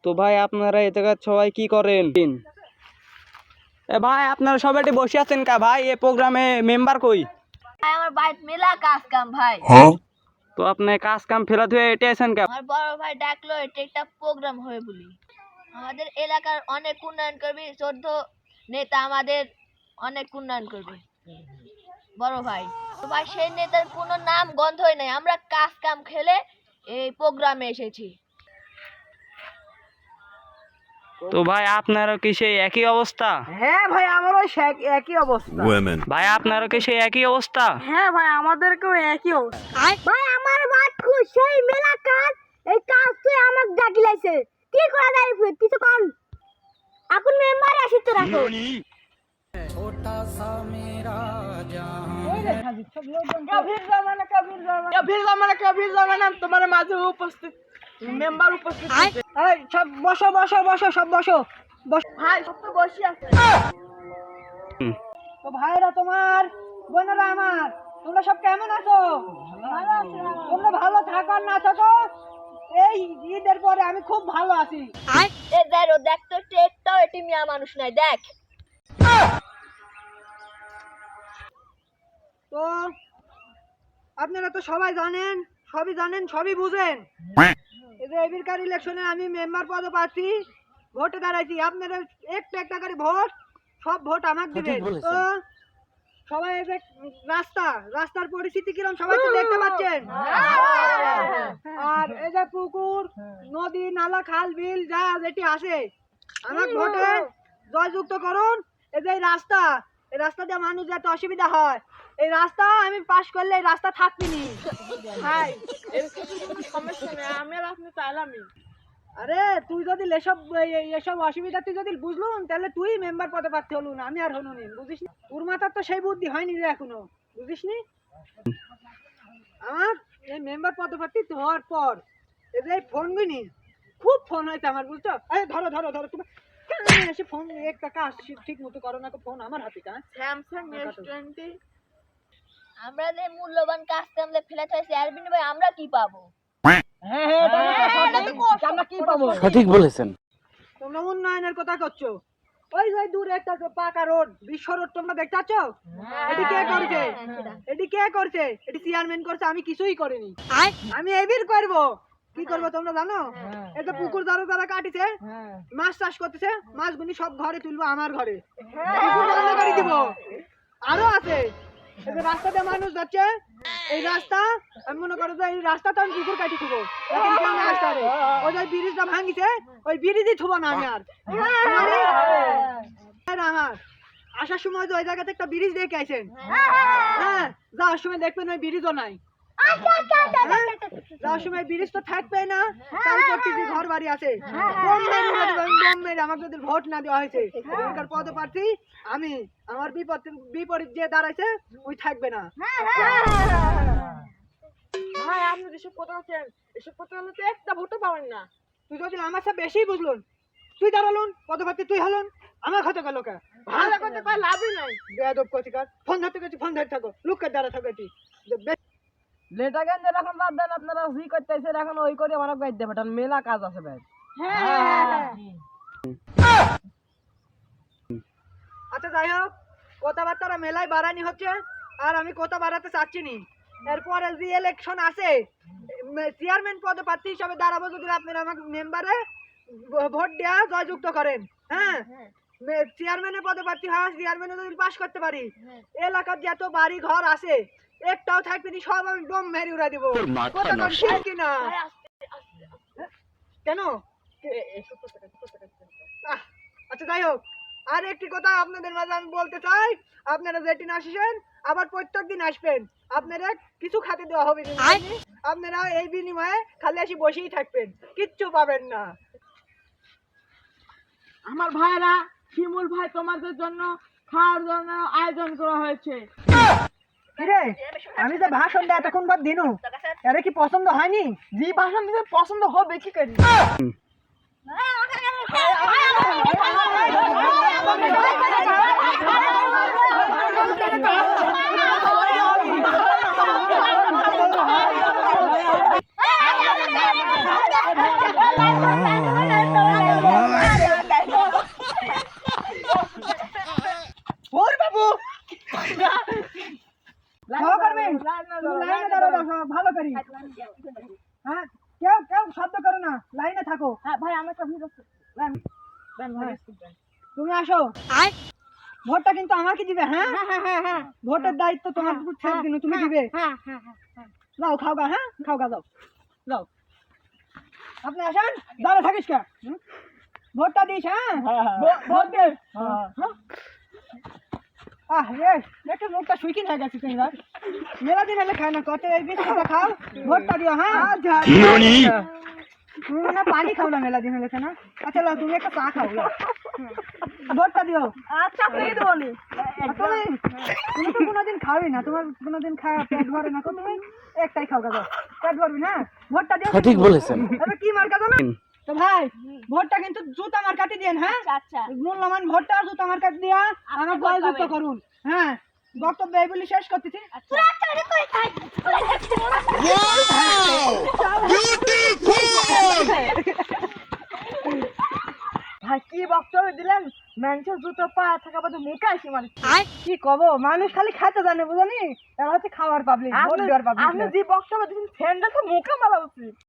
তো ভাই আপনারা এ জায়গায় সবাই কি করেন? এ ভাই আপনারা সবাই বসে আছেন কা ভাই? এ প্রোগ্রামে মেম্বার কই? ভাই আমার বাইত মেলা কাজ কাম ভাই। তো আপনি কাজ কাম ফেলা ধুয়ে এটে আছেন কা? আমার বড় ভাই ডাকলো এটা একটা প্রোগ্রাম হবে বলি। আমাদের এলাকার অনেক উন্নয়ন করবে, 14 নেতা আমাদের অনেক উন্নয়ন করবে বড় ভাই। তো ভাই সেই নেতার কোনো নাম গন্ধই নাই, আমরা কাজ কাম খেলে এই প্রোগ্রামে এসেছি। তো ভাই আপনারও কি সেই একই অবস্থা? হ্যাঁ ভাই, আমারও একই অবস্থা। ভাই আপনারও কি সেই একই অবস্থা? হ্যাঁ ভাই, আমাদেরকেও একই অবস্থা। ভাই আমার বাত সেই মেলা কাজ, এই কাজ তুই আমাকে ডাকি লাইছে, কি করা যায় কিছু কম। এখন মেম্বার আসি তো রাখো ছোটা সা মেরা জাহান। কবির জামানা তোমার মাঝে উপস্থিত মেম্বার উপস্থিত আছে। এই সব বসো বসো বসো, সব বসো বসো ভাই, সব তো বসে আছে। তো ভাইরা তোমার, বোনেরা আমার, তোমরা সব কেমন আছো? তোমরা ভালো থাকো আর না থাকো, এই ঈদের পরে আমি খুব ভালো আছি। এ যাইরো দেখ তো একটাও এটি মিয়া মানুষ নাই, দেখ। তো আপনারা তো সবাই জানেন, সবই বুঝেন। এই যে এবারকার ইলেকশনে আমি মেম্বার পদে প্রার্থী, ভোটে দাঁড়াইছি। আপনারা একটা করে ভোট, সব ভোট আমাকে দিবেন। তো সবাই এই যে রাস্তার পরিস্থিতি কিরকম সবাই তো দেখতে পাচ্ছেন। আর এই যে পুকুর, নদী, নালা, খাল, বিল যা যেটি আছে, আমাকে ভোটে জয়যুক্ত করুন। এই যে এই রাস্তা দিয়ে মানুষ যাতে অসুবিধা হয়, এই রাস্তা আমি পাস করলে এই রাস্তা থাকবিনি। ভাই সমস্যা নেই, আমি আর আপনি চাইলামই। আরে তুই যদি এসব অসুবিধা তুই যদি বুঝলুন, তাহলে তুই মেম্বার পদে প্রার্থী হলুন, আমি আর হলুনি, বুঝিস নি? তোর মাথার তো সেই বুদ্ধি হয়নি রে এখনো, বুঝিস নি? আমার এই মেম্বার পদে প্রার্থী হওয়ার পর এই যে ফোন গুনি খুব ফোন হয়েছে আমার, বুঝছো? এই ধরো ধরো ধরো, তুমি কেন এসে ফোন একটা কাজ ঠিক মতো করো না, ফোন আমার হাতে। Samsung S20। আমরা যে মূল্যবান কাজ কাম যে ফেলে থাকছি, এর বিনিময়ে আমরা কি পাবো? আমরা কি পাবো? সঠিক বলেছেন। তোমরা উন্নয়নের কথা করছো, ওই যে দূরে একটা পাকা রোড, বিশ্ব রোড তোমরা দেখতে পাচ্ছ? এটি কে করছে? এটি চেয়ারম্যান করছে, আমি কিছুই করিনি। আমি এবির করবো। কি করবো তোমরা জানো? এই যে পুকুর যারা কাটিছে, মাছ চাষ করতেছে, মাছগুলি সব ঘরে তুলবো, আমার ঘরে পুকুর রান্না করে দিব। আরো আছে এই যে রাস্তা দিয়ে মানুষ যাচ্ছে, এই রাস্তা আমি মনে করো যে এই রাস্তাটা আমি পুকুর কাটি থুবো, ওই যে ব্রিজটা ভাঙিছে, ওই ব্রিজই থুবো না আমি আর। আমার আসার সময় যে ওই জায়গাতে একটা ব্রিজ দেখে আইছেন, হ্যাঁ যাওয়ার সময় দেখবেন ওই ব্রিজও নাই। যাওয়ার সময় ব্রিজ তো থাকবে না, ঘর বাড়ি আছে, আমাকে যদি ভোট না দেওয়া হয়েছে পদে প্রার্থী আমি, আমার বিপরীত যে দাঁড়াইছে ওই থাকবে না। ভাই আপনি যেসব কথা আছেন, এসব কথা হলে তো একটা ভোটও পাবেন না। তুই যদি আমার সাথে বেশি বুঝলুন, তুই দাঁড়ালুন পদপ্রার্থী, তুই হলুন, আমার হতে গেল কে? ভালো করতে পারে লাভই নাই। বেয়াদব কচিকার, ফোন ধরতে গেছি, ফোন ধরে থাকো, লোকের দ্বারা থাকো। এটি লেটাকেন এখন বাদ দেন, আপনারা জি করতেছেন, এখন ওই করে আমার গাইড দেবেন, মেলা কাজ আছে ভাই। আচ্ছা যাই হোক, কথাবার্তা মেলায় বাড়ানি হচ্ছে, আর আমি কথা বাড়াতে চাচ্ছি নি। এরপরে যে ইলেকশন আছে, চেয়ারম্যান পদে প্রার্থী হিসাবে দাঁড়াবো, যদি আপনারা আমাকে মেম্বারে ভোট দেওয়া জয়যুক্ত করেন। হ্যাঁ, চেয়ারম্যানের পদে প্রার্থী হওয়া, চেয়ারম্যানে যদি পাশ করতে পারি, এলাকার যত বাড়ি ঘর আছে একটাও থাকবে না, সব আমি বম মেরে উড়া দিব। কিনা কেন? আচ্ছা যাই হোক, আর একটি কথা আপনাদের মাঝে আমি বলতে চাই, আপনারা যেদিন আসেন আবার প্রত্যেক দিন আসবেন, আপনারা কিছু খাতে দেওয়া হবে, আপনারা এই বিনিময়ে খালি আসি বসেই থাকবেন, কিচ্ছু পাবেন না। আমার ভাইরা, শিমুল ভাই তোমাদের জন্য খাওয়ার জন্য আয়োজন করা হয়েছে। আমি যে ভাষণ দেয় এতক্ষণ পর দিনু, আরে কি পছন্দ হয়নি? যে ভাষণ দিতে পছন্দ হবে কি করি? সাইডে থাকো। হ্যাঁ ভাই আমার একটা ভুল আছে। দেন, ভাই, তুমি আসো। ভোটটা কিন্তু আমাকে দিবে, হ্যাঁ ভোটের দায়িত্ব তোমার উপর ছেড়ে দিন, তুমি দিবে। যাও খাও গা, হ্যাঁ খাও গা, যাও যাও। আপনি আসেন, দাঁড়া থাকিস কে? ভোটটা দিস, হ্যাঁ ভোট দে। রে একটু মুখটা সুইকিন হয়ে গেছে তুমি ভাই, মেলা দিন হলে খায় না, কত এই বিস্কুটটা খাও, ভোটটা দিও, হ্যাঁ তুমি মনে পানি খাও না মেলা দিন হলে না। আচ্ছা লাও, তুমি একটা চা খাও, লাও। ভোটটা দিও। আচ্ছা পেয়ে দেবো নি। তুমি তো কোনোদিন খাওই না, তোমার কোনোদিন খাওয়া পেট ভরে না, তুমি একটাই খাও গা, পেট ভরবি না। ভোটটা দিও, ঠিক বলেছেন। এবার কি মার্কা জানো তো ভাই? ভোটটা কিন্তু জুতা মার্কাতে দেন, হ্যাঁ আচ্ছা মূল্যবান ভোটটা জুতা মার্কাত দিয়া আমার জয়যুক্ত করুন। হ্যাঁ বক্তব্য এই বলি শেষ করতেছি। ভাই কি বক্তব্য দিলেন? মানুষের জুতো পা থাকা বাদে মুখে আসি মানে কি কব, মানুষ খালি খাইতে জানে বুঝনি, এরা হচ্ছে খাওয়ার পাবলিক, ভোট দেওয়ার পাবলিক। আপনি যে বক্তব্য দিচ্ছেন সেন্ডা তো মুখে মারা উচিত।